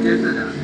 Feel content.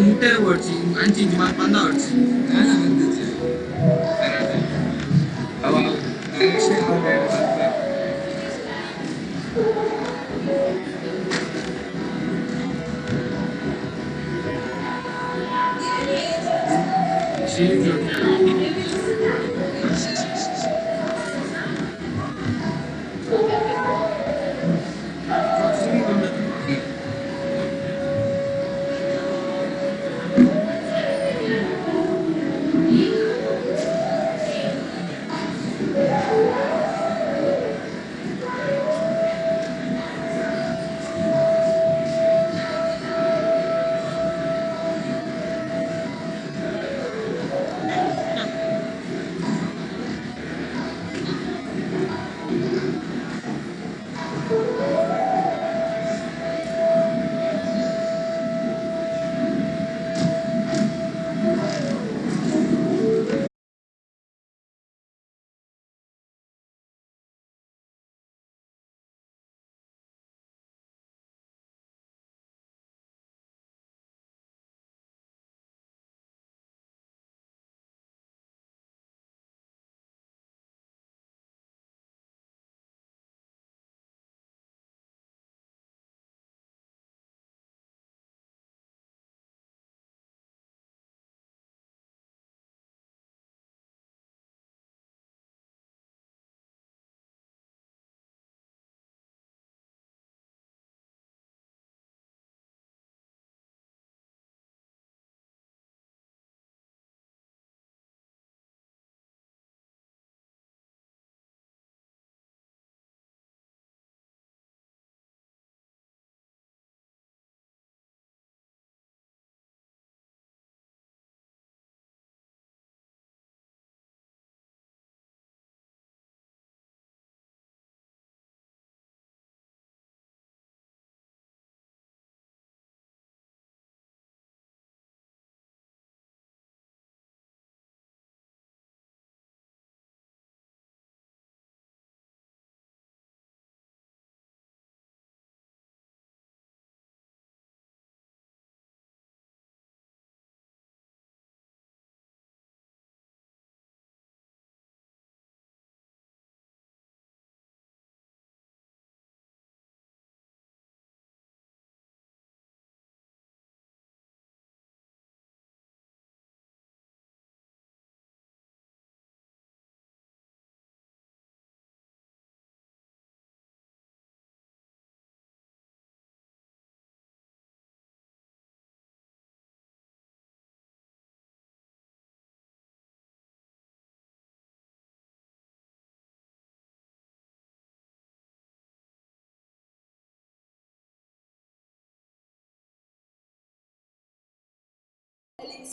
무대 월지 안지만 만나 월지 나는 안 되지. 아마 나는 시간을 봤다.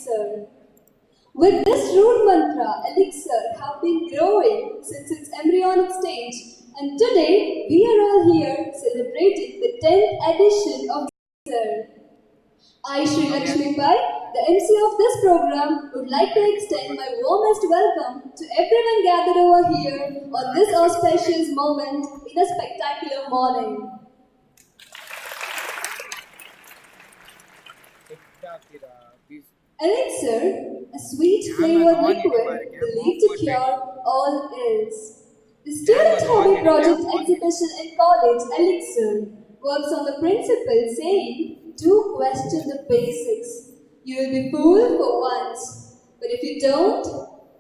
ELIXIR. With this root mantra, ELIXIR have been growing since its embryonic stage, and today we are all here celebrating the 10th edition of ELIXIR. I, Sri Lakshmi Pai, the MC of this program, would like to extend my warmest welcome to everyone gathered over here on this auspicious moment in a spectacular morning. ELIXIR, a sweet flavored liquid believed to cure all ills. The Student Hobby Project exhibition in college, ELIXIR, works on the principle saying, do question the basics. You will be fooled for once, but if you don't,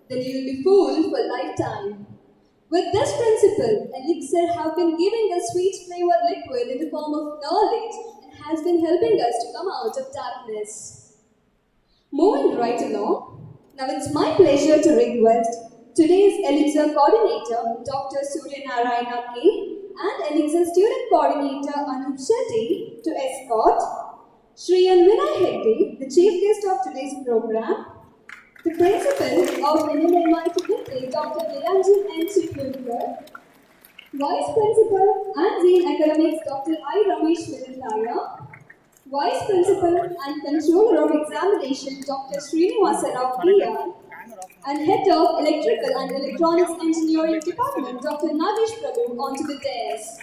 then you will be fooled for lifetime. With this principle, ELIXIR have been giving a sweet flavored liquid in the form of knowledge and has been helping us to come out of darkness. Moving right along, now it's my pleasure to request today's ELIXIR coordinator, Dr. Surya Narayana K, and ELIXIR student coordinator, Anup Shetty, to escort Shri Vinay Hegde, the chief guest of today's program, the principal of NMAMIT Nitte, Dr. Niranjan N. Chitulkar, Vice Principal and Dean Academics, Dr. I. Ramesh Vidantaya, Vice Principal and Controller of Examination, Dr. Srinivasa Rao PR, and Head of Electrical and Electronics Engineering Department, Dr. Nagesh Prabhu, onto the dais.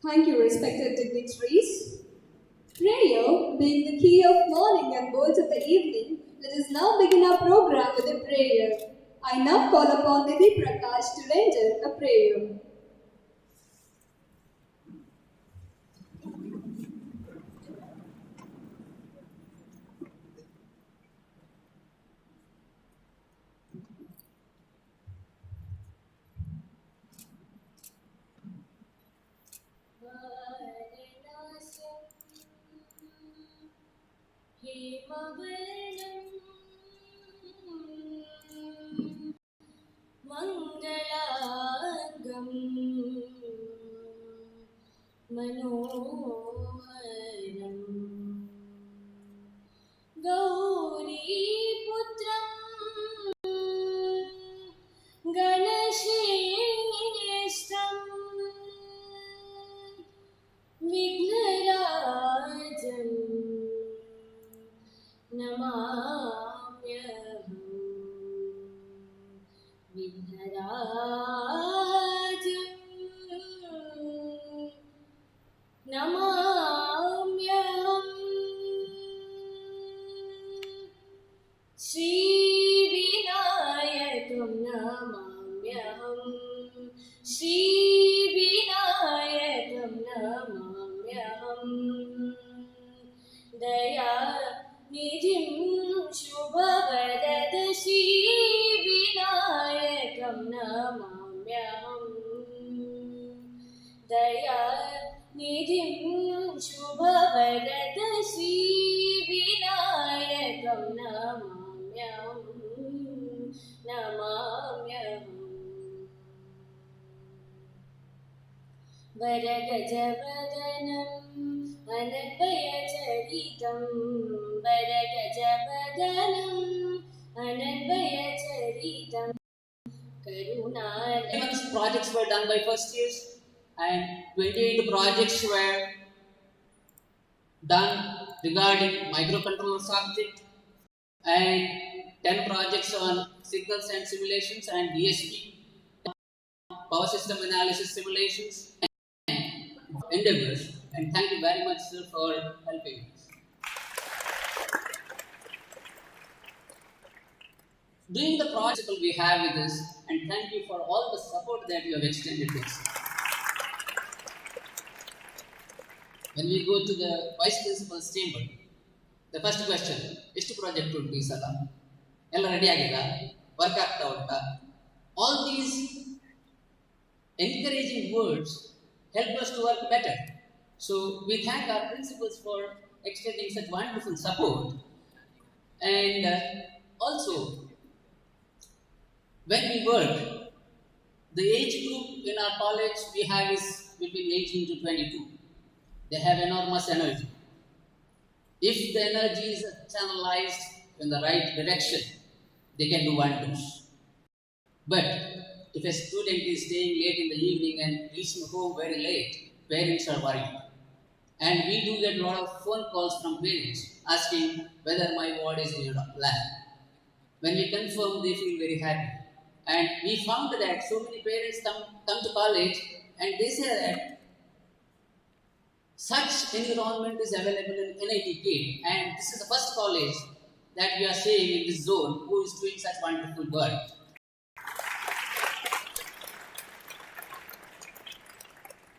Thank you, respected dignitaries. Prayer being the key of morning and words of the evening, let us now begin our program with a prayer. I now call upon Nidhi Prakash to render a prayer. Mangalangam Manoharam Gauri Putram Ganasheshtam Vignarajam Namamyaham Vignarajam Namamyaham Shri Vinayakam Namamyaham Shri Vinayakam Namamyaham Daya Nidhim Shubhavarada Shri Vinayakam Namamyaham Daya Nidhim Shubhavarada Shri Vinayakam Namamyaham Namamyaham Varagajabadanam Anadvayacharitam Varagajabadanam Anadvayacharitam Karunal. Projects were done by first years and 28 projects were done regarding microcontrollers object and 10 projects on signals and simulations and DSP, power system analysis simulations and endeavors. And thank you very much, sir, for helping us. Doing the project we have with us, and thank you for all the support that you have extended to us. When we go to the Vice Principal's chamber, the first question, ಎಷ್ಟು project ಉಂಟು ಈ ಸಲ ಎಲ್ಲ ready ಆಗಿದೆ work ಆಗ್ತಾ ಉಂಟಾ all these encouraging words help us to work better So we thank our principals for extending such wonderful support. And also, when we work, the age group in our college we have is between 18 to 22. They have enormous energy. If the energy is channelized in the right direction, they can do wonders. But if a student is staying late in the evening and reaching home very late, parents are worried. And we do get a lot of phone calls from parents asking whether my ward is in a lab. When we confirm, they feel very happy. And we found that so many parents come to college and they say that such environment is available in NITK, and this is the first college that we are seeing in this zone who is doing such wonderful work.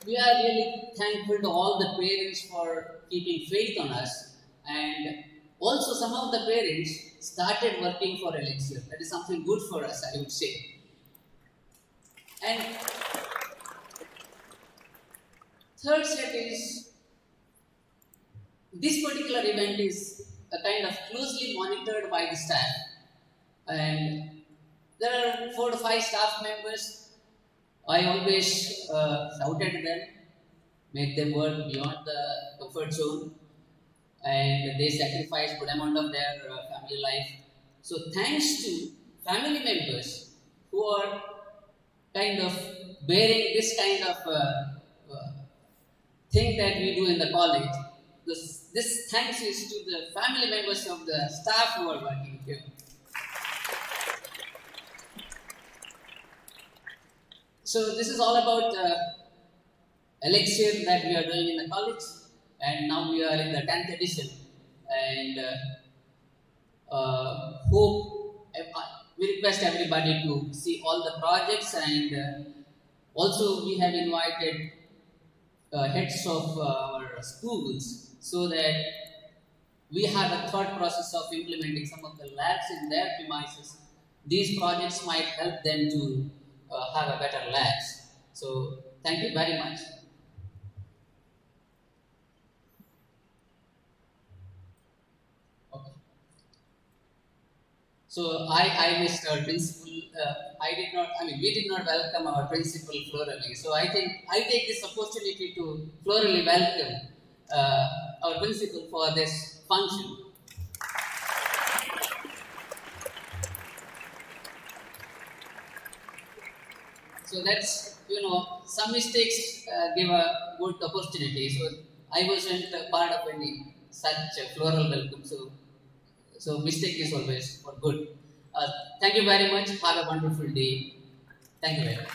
We are really thankful to all the parents for keeping faith on us, and also some of the parents started working for ELIXIR. That is something good for us, I would say. And third step is this particular event is a kind of closely monitored by the staff, and there are 4 to 5 staff members. I always shout at them, make them work beyond the comfort zone, and they sacrifice good amount of their family life. So thanks to family members who are kind of bearing this kind of thing that we do in the college. This thanks is to the family members of the staff who are working here. So this is all about ELIXIR that we are doing in the college, and now we are in the 10th edition, and hope we request everybody to see all the projects, and also we have invited heads of our schools so that we have a thought process of implementing some of the labs in their premises. These projects might help them to have a better labs. So thank you very much. Okay. So I missed our principal. We did not welcome our principal florally. So I think I take this opportunity to florally welcome our principal for this function. So that's, some mistakes give a good opportunity. So I wasn't a part of any such floral welcome. So mistake is always for good. Thank you very much. Have a wonderful day. Thank you very much.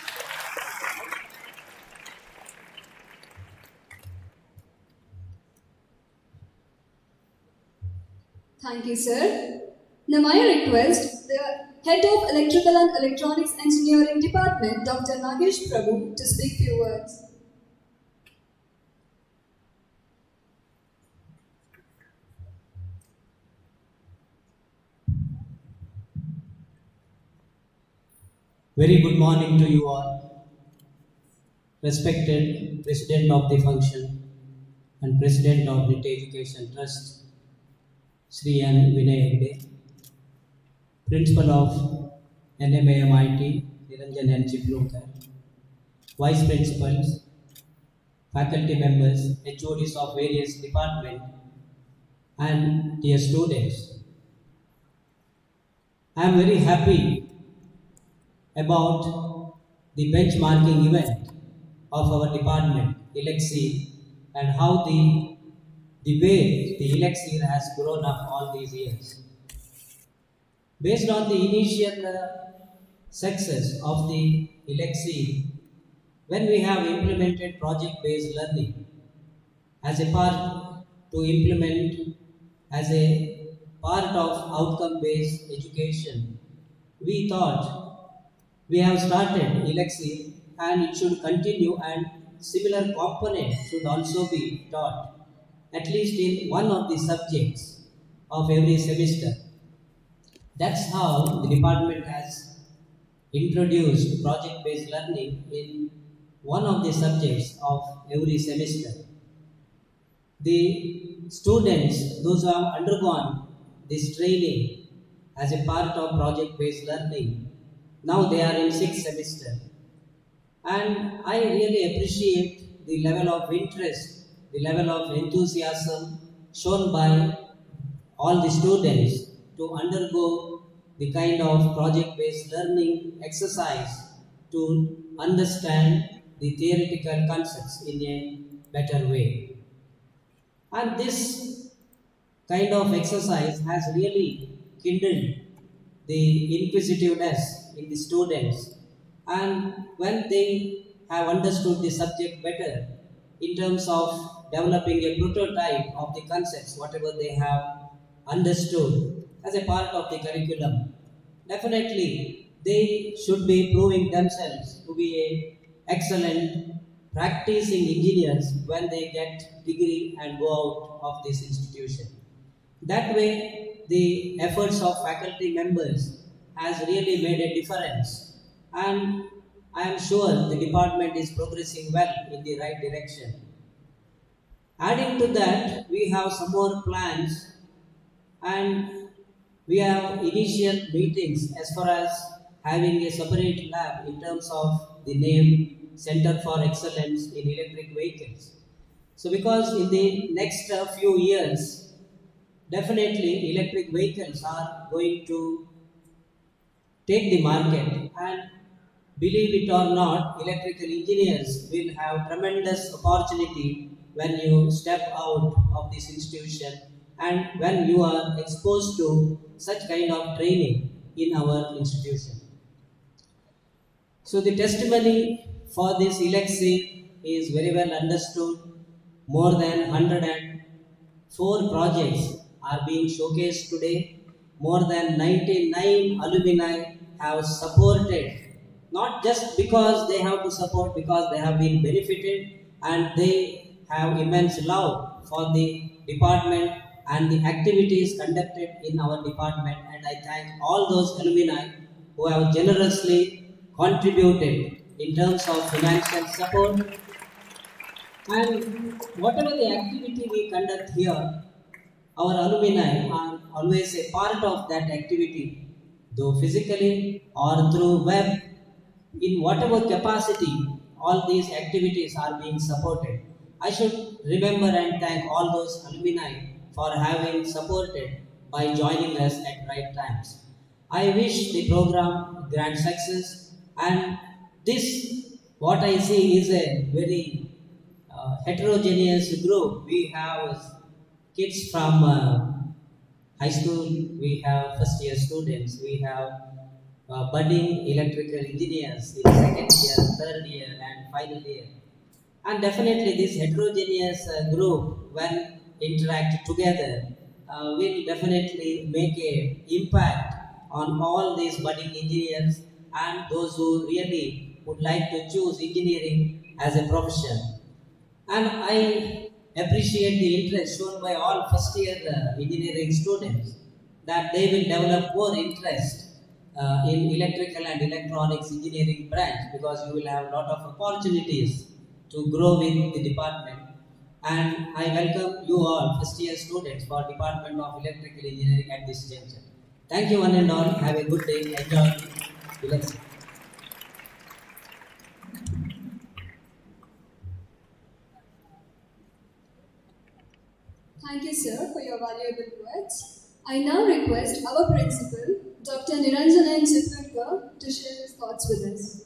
Thank you, sir. Now, I request the Head of Electrical and Electronics Engineering Department, Dr. Nagesh Prabhu, to speak few words. Very good morning to you all. Respected President of the function and President of Nitte Education Trust, Sri N. Vinay Hegde, Principal of NMAMIT, Niranjan N. Chiplukar, Vice Principals, faculty members, HODs of various departments, and dear students. I am very happy about the benchmarking event of our department, ELIXIR, and how the way the ELIXIR has grown up all these years. Based on the initial success of the ELIXIR, when we have implemented project-based learning as a part to implement as a part of outcome-based education, we thought we have started ELIXIR and it should continue, and similar components should also be taught at least in one of the subjects of every semester. That's how the department has introduced project-based learning in one of the subjects of every semester. the students, those who have undergone this training as a part of project-based learning, now they are in 6th semester. And I really appreciate the level of interest, the level of enthusiasm shown by all the students to undergo the kind of project-based learning exercise to understand the theoretical concepts in a better way. And this kind of exercise has really kindled the inquisitiveness in the students. And when they have understood the subject better in terms of developing a prototype of the concepts, whatever they have understood as a part of the curriculum, definitely they should be proving themselves to be a excellent practicing engineers when they get degree and go out of this institution. That way, the efforts of faculty members has really made a difference, and I am sure the department is progressing well in the right direction. Adding to that, we have some more plans, and we have initial meetings as far as having a separate lab in terms of the name Center for Excellence in Electric Vehicles. So, because in the next few years, definitely electric vehicles are going to take the market, and believe it or not, electrical engineers will have tremendous opportunity when you step out of this institution and when you are exposed to such kind of training in our institution. So the testimony for this ELIXIR is very well understood. More than 104 projects are being showcased today. More than 99 alumni have supported, not just because they have to support, because they have been benefited and they have immense love for the department and the activities conducted in our department. And I thank all those alumni who have generously contributed in terms of financial support. And whatever the activity we conduct here, our alumni are always a part of that activity, though physically or through web, in whatever capacity, all these activities are being supported. I should remember and thank all those alumni for having supported by joining us at right times. I wish the program grand success, and this, what I see, is a very heterogeneous group. We have kids from high school, we have first year students, we have budding electrical engineers in second year, third year, and final year. And definitely, this heterogeneous group, when interact together, will definitely make a impact on all these budding engineers and those who really would like to choose engineering as a profession. And I appreciate the interest shown by all first year engineering students, that they will develop more interest in electrical and electronics engineering branch, because you will have a lot of opportunities to grow with the department. And I welcome you all first year students for Department of Electrical Engineering at this juncture. Thank you one and all. Have a good day. Enjoy the lecture. Thank you, sir, for your valuable words. I now request our principal, Dr. Niranjanan Chitturkar, to share his thoughts with us.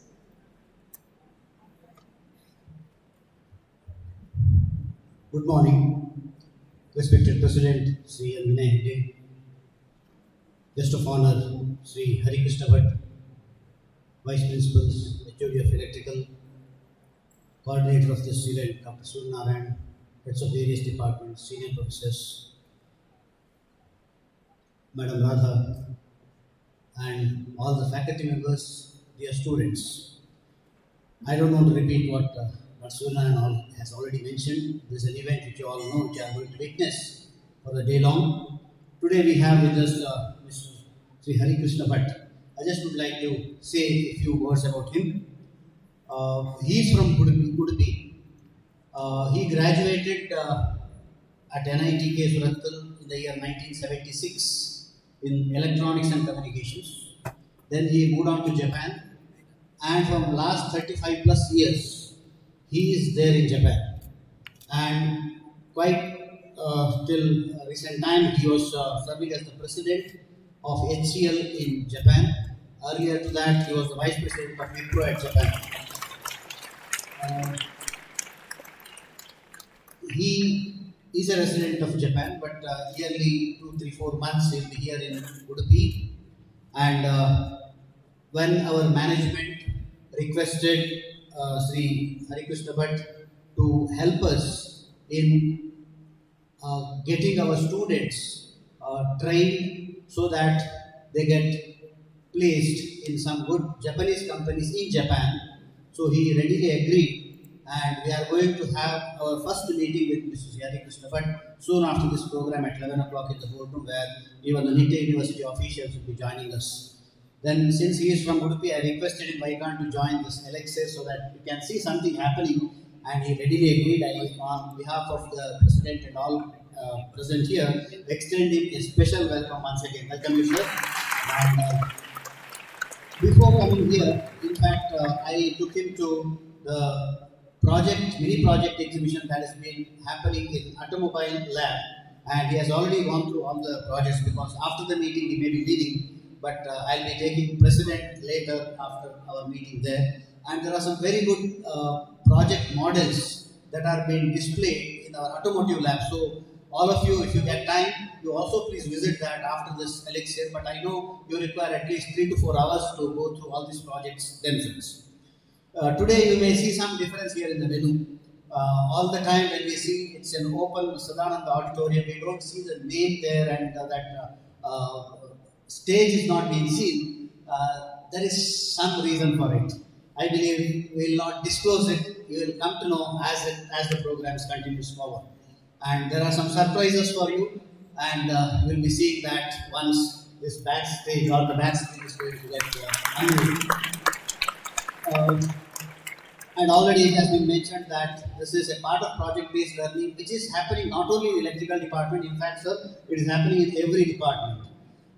Good morning, respected President Sri Nitte, Guest of Honor Sri Hari Krishna Bhatt, Vice Principals, HOD of Electrical, Coordinator of this event, Dr. Surya Narayan, Heads of various departments, Senior Professors, Madam Radha, and all the faculty members, dear students. I don't want to repeat what Surya and all has already mentioned. This is an event which you all know, which you are going to witness for the day long. Today we have with us Mr. Sri Hari Krishna Bhatt. I just would like to say a few words about him. He is from Udupi. He graduated at NITK Surathkal in the year 1976 in electronics and communications. Then he moved on to Japan, and from last 35 plus years, he is there in Japan. And quite till recent time, he was serving as the president of HCL in Japan. Earlier to that, he was the vice president of Wipro at Japan. He is a resident of Japan, but yearly 2, 3, 4 months he'll be here in Udupi. And when our management requested Sri Harikrishna Bhatt to help us in getting our students trained so that they get placed in some good Japanese companies in Japan. So he readily agreed, and we are going to have our first meeting with Mr. Harikrishna Bhatt soon after this program at 11 o'clock in the boardroom, where even the Nitte University officials will be joining us. Then, since he is from Udupi, I requested him, why can't you join this ELIXIR so that we can see something happening, and he readily agreed. I, on behalf of the President and all present here, extend him a special welcome once again. Welcome you, sir. And before coming here, in fact, I took him to the mini project exhibition that has been happening in Automobile Lab, and he has already gone through all the projects, because after the meeting he may be leaving, but I'll be taking precedent later after our meeting there. And there are some very good project models that are being displayed in our automotive lab. So all of you, if you get time, you also please visit that after this ELIXIR. But I know you require at least 3 to 4 hours to go through all these projects themselves. Today you may see some difference here in the venue. All the time when we see it's an open Sadananda auditorium, we don't see the name there, and stage is not being seen. There is some reason for it. I believe we will not disclose it. You will come to know as the programs continues forward. And there are some surprises for you, and you will be seeing that once this backstage or the backstage is going to get unveiled. And already it has been mentioned that this is a part of project-based learning, which is happening not only in electrical department. In fact, sir, it is happening in every department.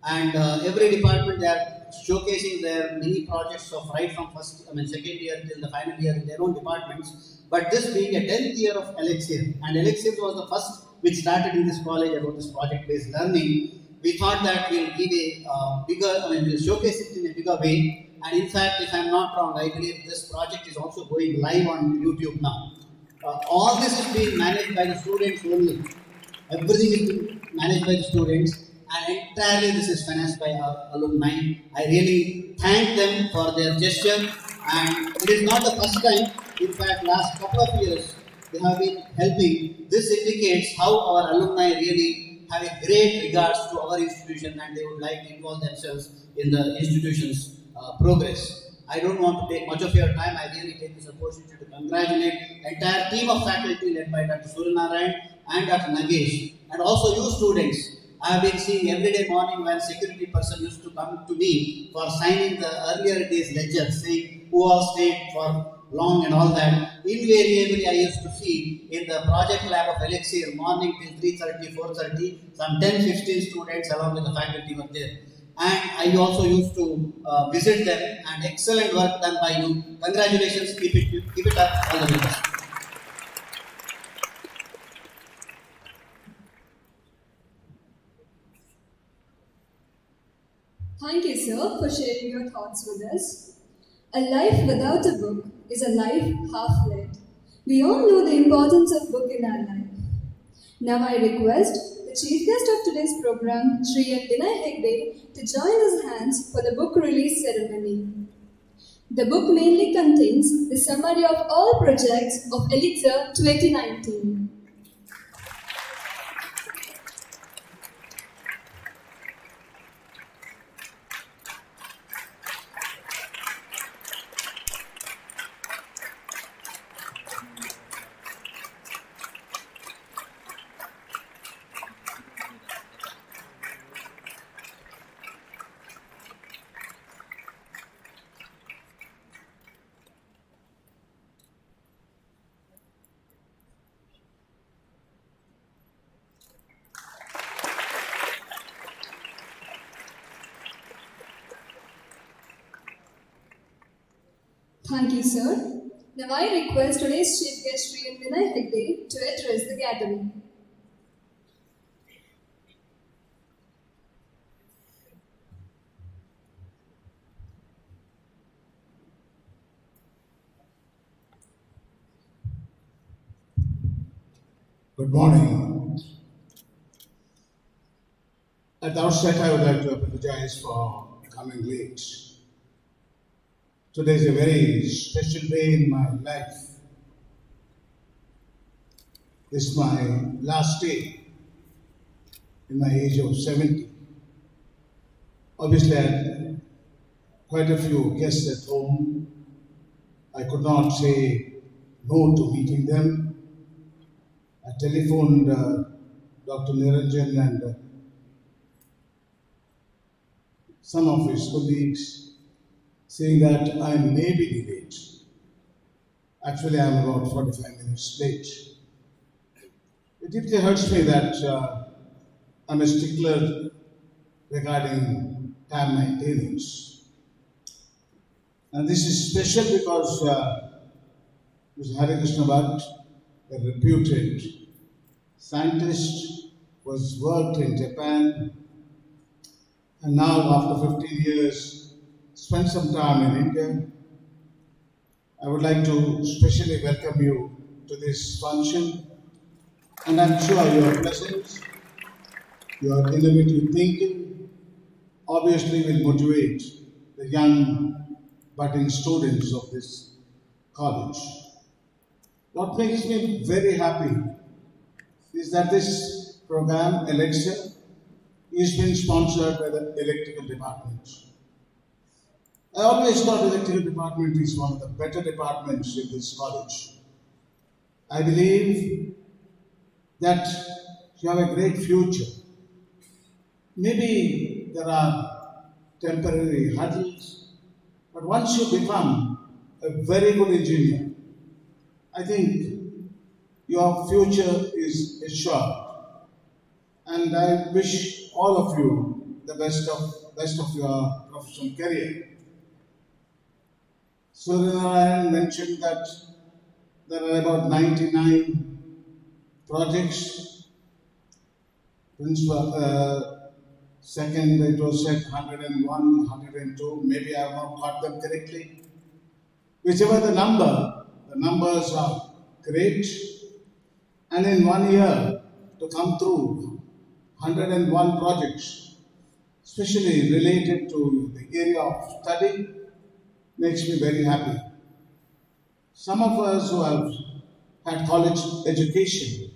And every department, they are showcasing their mini projects of right from second year till the final year in their own departments. But this being a 10th year of ELIXIR, and ELIXIR was the first which started in this college about this project-based learning, we thought that we'll give a we'll showcase it in a bigger way. And in fact, if I'm not wrong, I believe this project is also going live on YouTube now. All this is being managed by the students only. Everything is being managed by the students, and entirely this is financed by our alumni. I really thank them for their gesture, and it is not the first time. In fact, last couple of years they have been helping. This indicates how our alumni really have a great regards to our institution, and they would like to involve themselves in the institution's progress. I don't want to take much of your time. I really take this opportunity to congratulate the entire team of faculty led by Dr. Suryanarayan and Dr. Nagesh, and also you students. I have been seeing every day morning when security person used to come to me for signing the earlier days ledgers, saying who all stayed for long and all that. Invariably, I used to see in the project lab of ELIXIR morning till 3:30, 4:30, some 10, 15 students along with the faculty were there. And I also used to visit them, and excellent work done by you. Congratulations, keep it up, all the best. Thank you, sir, for sharing your thoughts with us. A life without a book is a life half lived. We all know the importance of book in our life. Now I request the chief guest of today's program, Sri Vinay Hegde, to join his hands for the book release ceremony. The book mainly contains the summary of all projects of ELIXIR 2019. Thank you, sir. Now I request today's chief guest, Sri Nitte, to address the gathering. Good morning. At the outset, I would like to apologize for coming late. Today is a very special day in my life. This is my last day in my age of 70. Obviously, I had quite a few guests at home. I could not say no to meeting them. I telephoned Dr. Niranjan and some of his colleagues saying that I may be late. Actually, I am about 45 minutes late. It deeply hurts me that I'm a stickler regarding time maintenance. And this is special because Mr. Hari Krishna Bhatt, a reputed scientist, was worked in Japan and now after 15 years spent some time in India. I would like to specially welcome you to this function, and I'm sure your presence, your innovative thinking obviously will motivate the young budding students of this college. What makes me very happy is that this program, ELIXIR, is being sponsored by the electrical department. I always thought electrical department is one of the better departments in this college. I believe that you have a great future. Maybe there are temporary hurdles, but once you become a very good engineer, I think your future is assured. And I wish all of you the best of your professional career. Suryanarayan mentioned that there are about 99 projects. Second, it was said 101, 102. Maybe I have not got them correctly. Whichever the numbers are great. And in 1 year, to come through 101 projects, especially related to the area of study, makes me very happy. Some of us who have had college education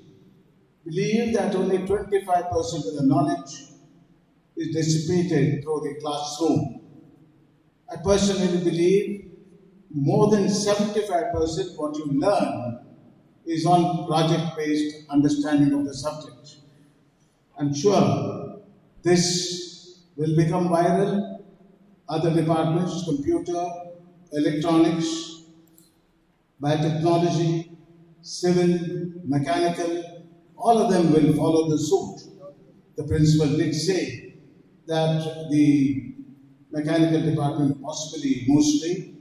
believe that only 25% of the knowledge is dissipated through the classroom. I personally believe more than 75% what you learn is on project-based understanding of the subject. I'm sure this will become viral. Other departments, computer, electronics, biotechnology, civil, mechanical, all of them will follow the suit. The principal did say that the mechanical department mostly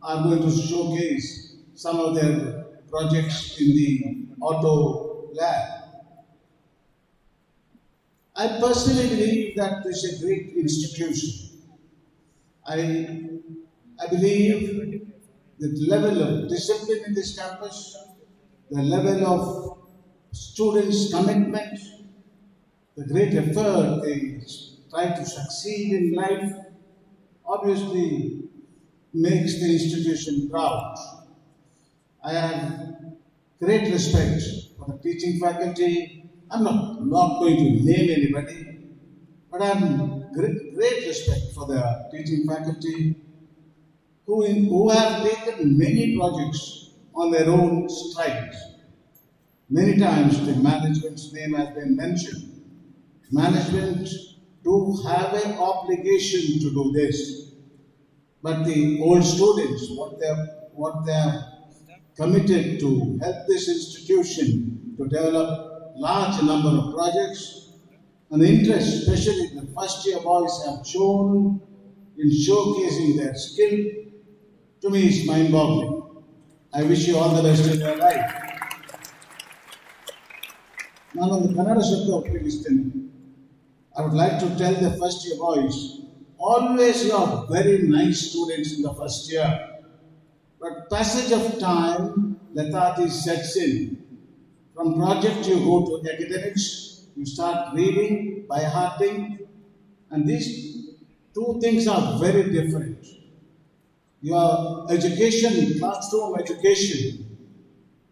are going to showcase some of their projects in the auto lab. I personally believe that this is a great institution. I believe the level of discipline in this campus, the level of students' commitment, the great effort they try to succeed in life, obviously makes the institution proud. I have great respect for the teaching faculty. I'm not going to name anybody, but I have great respect for the teaching faculty who have taken many projects on their own stride. Many times the management's name has been mentioned. Management do have an obligation to do this, but the old students, what they have committed to help this institution to develop large number of projects, and the interest, especially the first year boys have shown in showcasing their skill, to me is mind-boggling. I wish you all the best in your life. ನಾನೊಂದು ಕನ್ನಡ ಶಬ್ದ ಉಪಯೋಗಿಸ್ತೇನೆ. I would like to tell the first year boys, always you are very nice students in the first year. But passage of time, lethargy sets in. From project you go to academics, you start reading, by hearting, and these two things are very different. Your education, classroom education,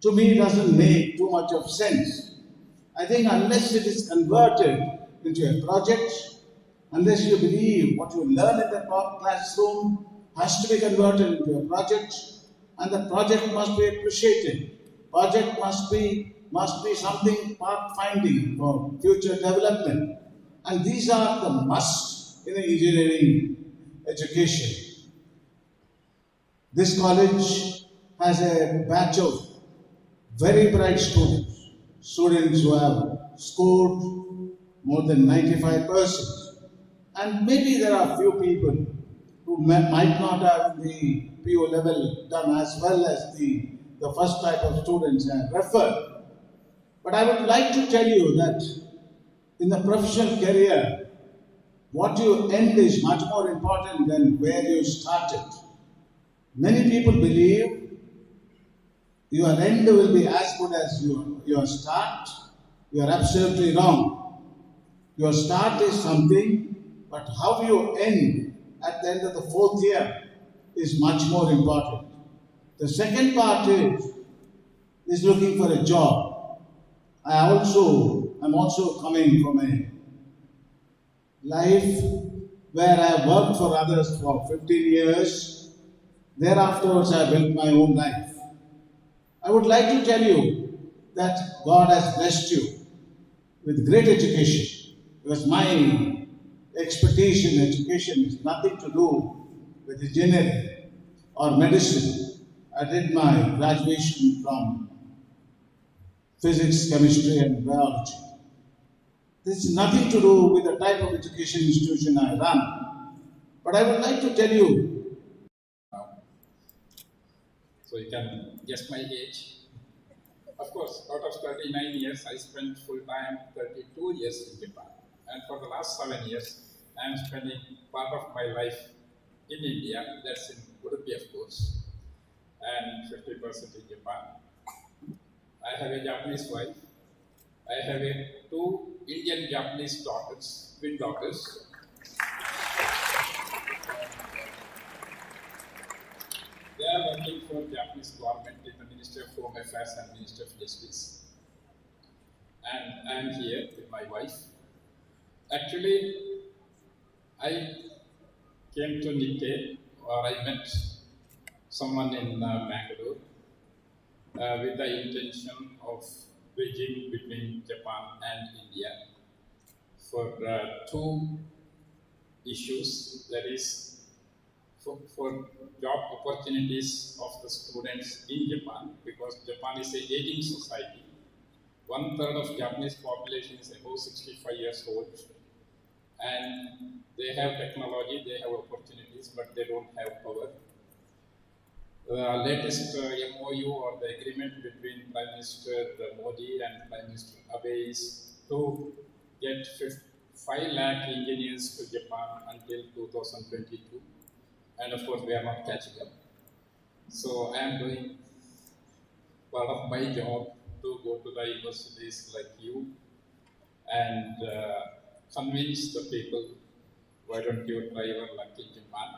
to me doesn't make too much of sense. I think unless it is converted into a project, unless you believe what you learn in the classroom has to be converted into a project, and the project must be appreciated. Project must be something pathfinding for future development. And these are the must in engineering education. This college has a batch of very bright students who have scored more than 95%. And maybe there are few people who might not have the PO level done as well as the first type of students I have referred. But I would like to tell you that in the professional career, what you end is much more important than where you started. Many people believe your end will be as good as your start. You are absolutely wrong. Your start is something, but how you end at the end of the fourth year is much more important. The second part is looking for a job. I'm also coming from a life where I worked for others for 15 years. Thereafter, I built my own life. I would like to tell you that God has blessed you with great education, because my expertise in education is nothing to do with engineering or medicine. I did my graduation from physics, chemistry, and biology. This is nothing to do with the type of education institution I run. But I would like to tell you. So you can guess my age. Of course, out of 39 years, I spent full time 32 years in Japan. And for the last 7 years, I am spending part of my life in India, that's in Udupi, of course, and 50% in Japan. I have a Japanese wife. I have two Indian Japanese daughters, twin daughters. They are working for Japanese government in the Ministry of Home Affairs and Ministry of Justice. And I am here with my wife. Actually, I came to Nitte, or I met someone in Bangalore with the intention of bridging between Japan and India for two issues, that is for job opportunities of the students in Japan, because Japan is an aging society. 1/3 of Japanese population is above 65 years old, and they have technology, they have opportunities, but they don't have power. The latest MOU or the agreement between Prime Minister Modi and Prime Minister Abe is to get 5 lakh engineers to Japan until 2022. And of course, we are not catching up. So I am doing part of my job to go to the universities like you and convince the people, why don't you try your luck in Japan?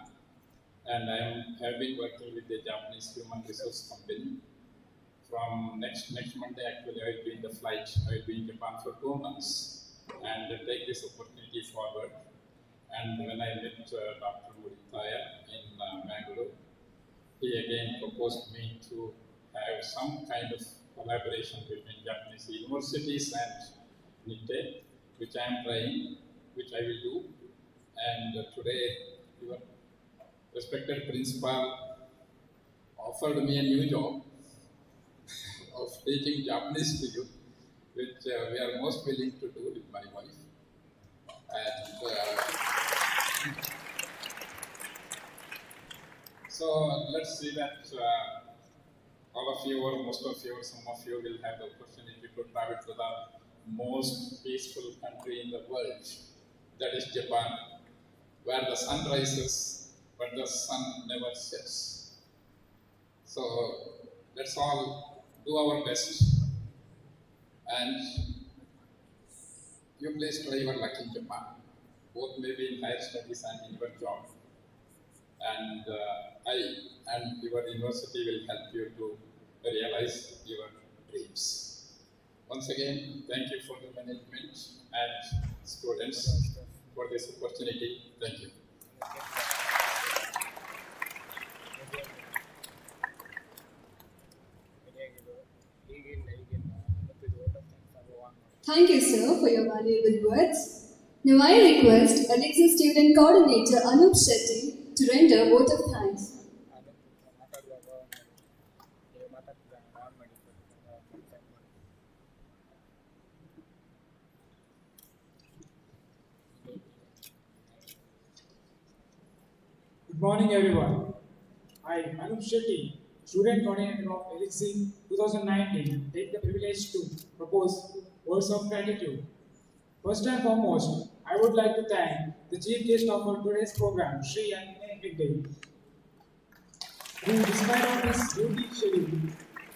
And I have been working with the Japanese human resource company. From next Monday, actually, I will be in the flight. I will be in Japan for 2 months and take this opportunity forward. And when I met Dr. Murithaya in Bangalore, he again proposed me to have some kind of collaboration between Japanese universities and Nitte, which I am trying, which I will do. And today, your respected principal offered me a new job of teaching Japanese to you, which we are most willing to do with my wife. And So let's see that all of you or most of you or some of you will have the opportunity to travel to the most peaceful country in the world, that is Japan, where the sun rises but the sun never sets. So let's all do our best, and you please try your luck in Japan, both maybe in higher studies and in your job. And I and your university will help you to realize your dreams. Once again, thank you for the management and students for this opportunity. Thank you. Thank you, sir, for your valuable words. Now I request ELIXIR Student Coordinator Anup Shetty to render a vote of thanks. Good morning, everyone. I, Anup Shetty, student coordinator of ELIXIR 2019, take the privilege to propose words of gratitude. First and foremost, I would like to thank the chief guest of our today's program, Shri Nitte, who, despite of his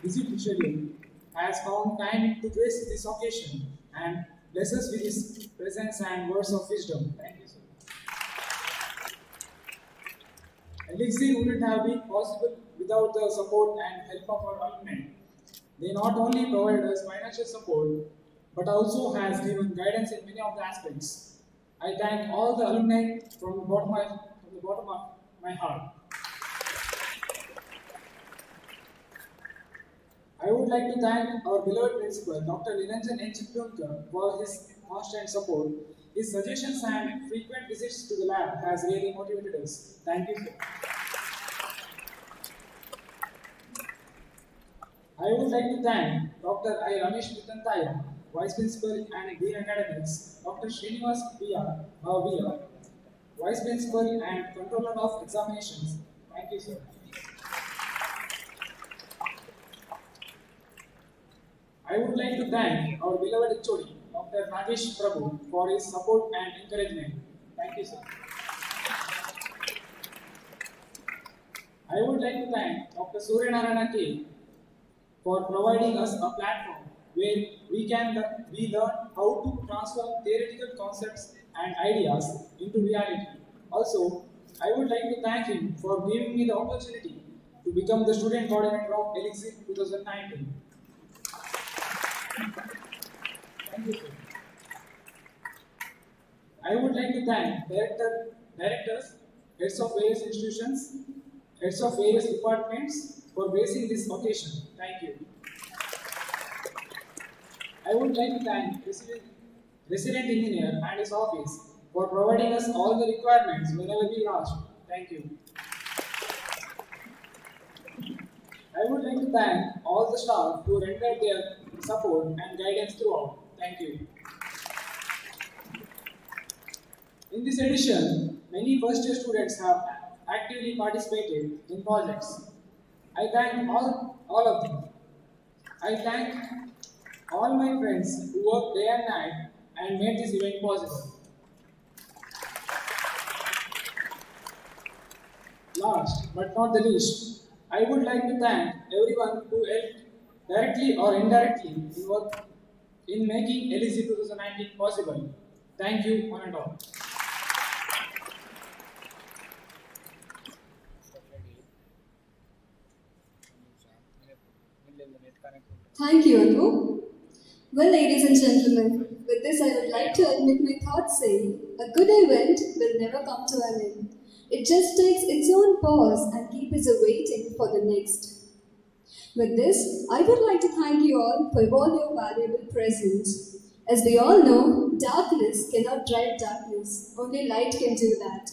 busy schedule, has found time to grace this occasion and bless us with his presence and words of wisdom. Thank you, sir. ELIXIR wouldn't have been possible without the support and help of our alumni. They not only provide us financial support, but also has given guidance in many of the aspects. I thank all the alumni from the bottom of my heart. I would like to thank our beloved principal, Dr. Niranjan N. Chitrunkar, for his constant support. His suggestions and frequent visits to the lab has really motivated us. Thank you, sir. I would like to thank Dr. I. Ramesh Vitantaya, Vice Principal and Dean Academics, Dr. Srinivas VR, Vice Principal and Controller of Examinations. Thank you, sir. I would like to thank our beloved HOD, Dr. Nagesh Prabhu, for his support and encouragement. Thank you, sir. I would like to thank Dr. Suryanarayana K for providing us a platform where we learn how to transform theoretical concepts and ideas into reality. Also, I would like to thank him for giving me the opportunity to become the student coordinator of ELIXIR 2019. Thank you, sir. I would like to thank directors, heads of various institutions, heads of various departments for gracing this occasion. Thank you. I would like to thank resident engineer and his office for providing us all the requirements whenever we asked. Thank you. I would like to thank all the staff who rendered their support and guidance throughout. Thank you. In this edition, many first year students have actively participated in projects. I thank all of them. I thank all my friends who worked day and night and made this event possible. Last but not the least, I would like to thank everyone who helped directly or indirectly in making ELIXIR 2019 possible. Thank you, one and all. Thank you, Anu. Well, ladies and gentlemen, with this I would like to admit my thoughts saying, a good event will never come to an end. It just takes its own pause and keeps us waiting for the next. With this, I would like to thank you all for all your valuable presence. As we all know, darkness cannot drive darkness, only light can do that.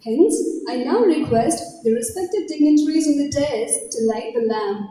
Hence, I now request the respected dignitaries on the dais to light the lamp.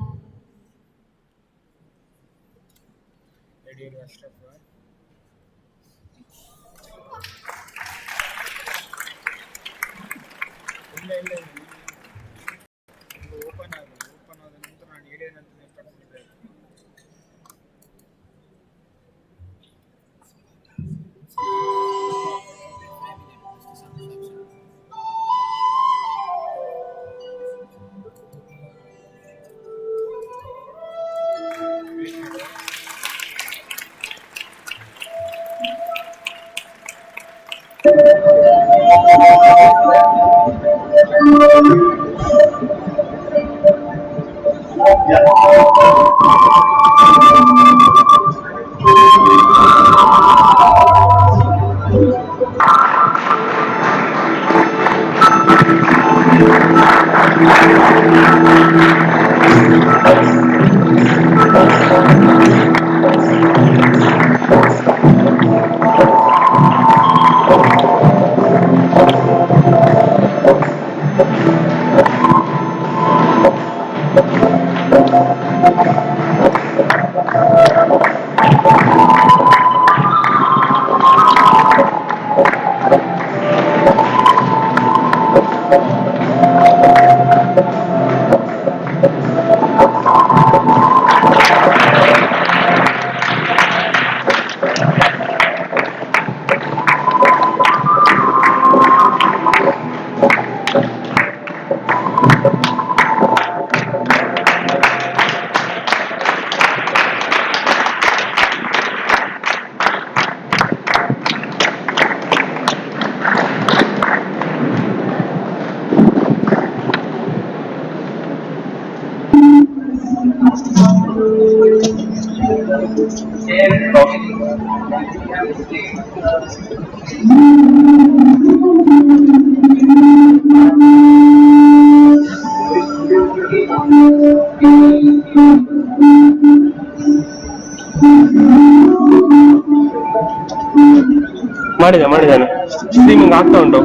ಮಾಡಿದ್ದಾನೆ streaming ಆಗ್ತಾ ಉಂಟು.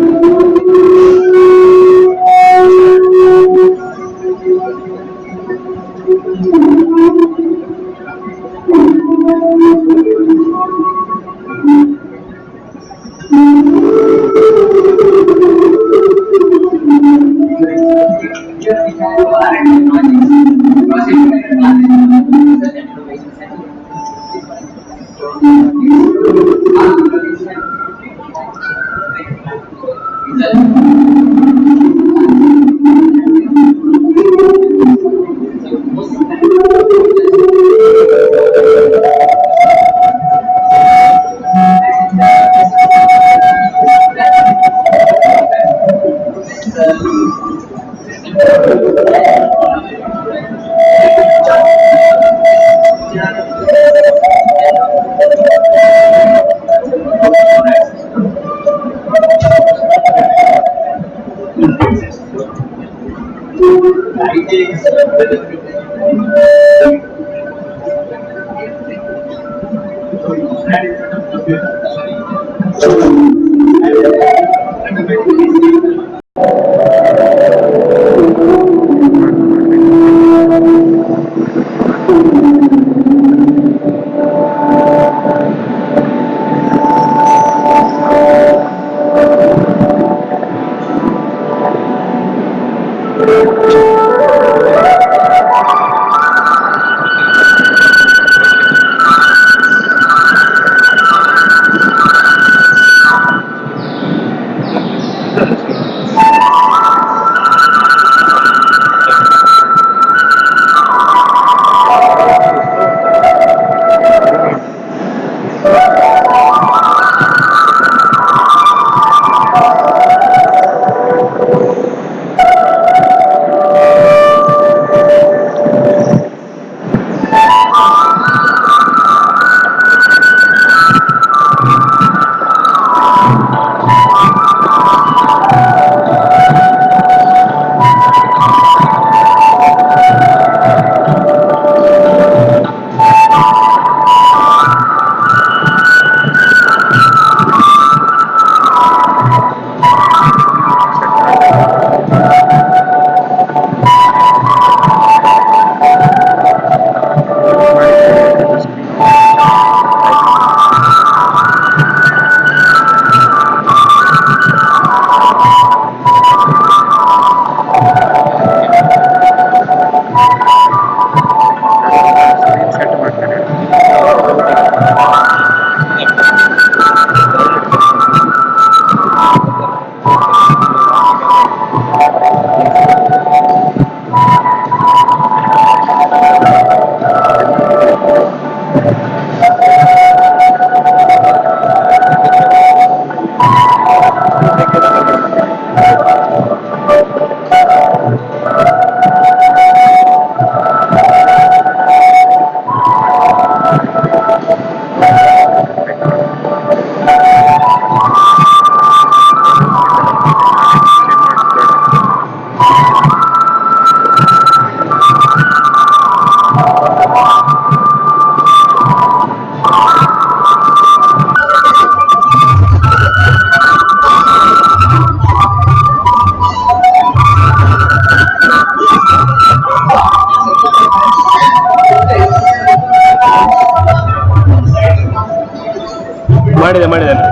ಮಾಡಿದ್ದಾನೆ.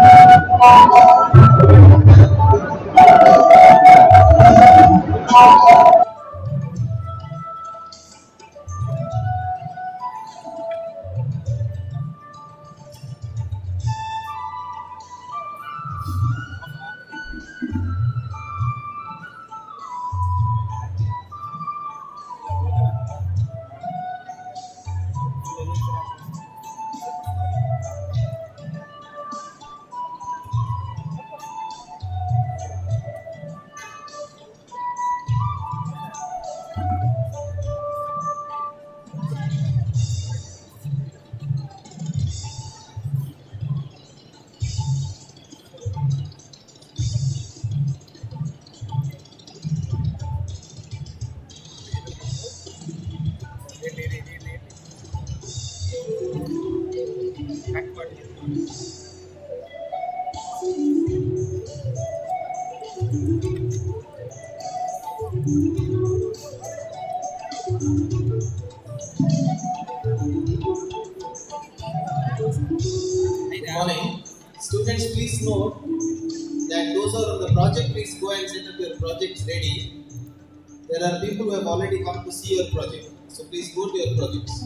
Good morning. Students, please note that those who are on the project, please go and set up your projects ready. There are people who have already come to see your project. So please go to your projects.